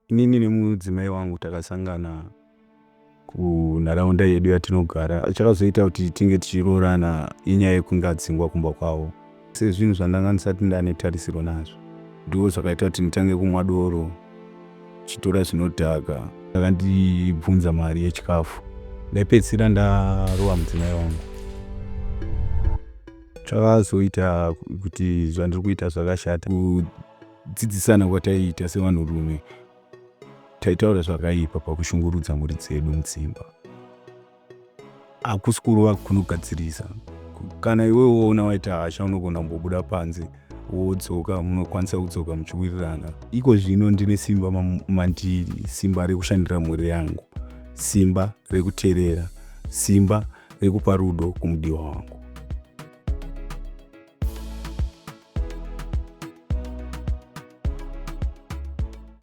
Inini nemudzimai wangu takasangana kunharaunda yedu yatinogara. Chakazoita kuti tinge tichiroorana inyaya yekunge adzingwa kumba kwavo. Sezvinhu zvandanga ndisati ndane tarisiro nazvo, ndizvo zvakaita kuti nditange kumwa doro, chitora zvinodhaka. Akandibvunza mari yechikafu, ndaipedzisira ndarova mudzimai wangu. Zvakazoita kuti zvandiri kuita zvakashata. Kudzidzisana kwataiita sevanhurume, taitaura zvakaipa pakushungurudza mhuri dzedu mudzimba. Hakusi kurova kunogadzirisa. Kana iwewe woona waita hasha, unogona kumbobuda panze wodzoka, munokwanisa kudzoka muchiwirirana. Iko zvino ndine simba mandiri, simba rekushandira mhuri yangu, simba rekuteerera, simba rekupa rudo kumudiwa wangu.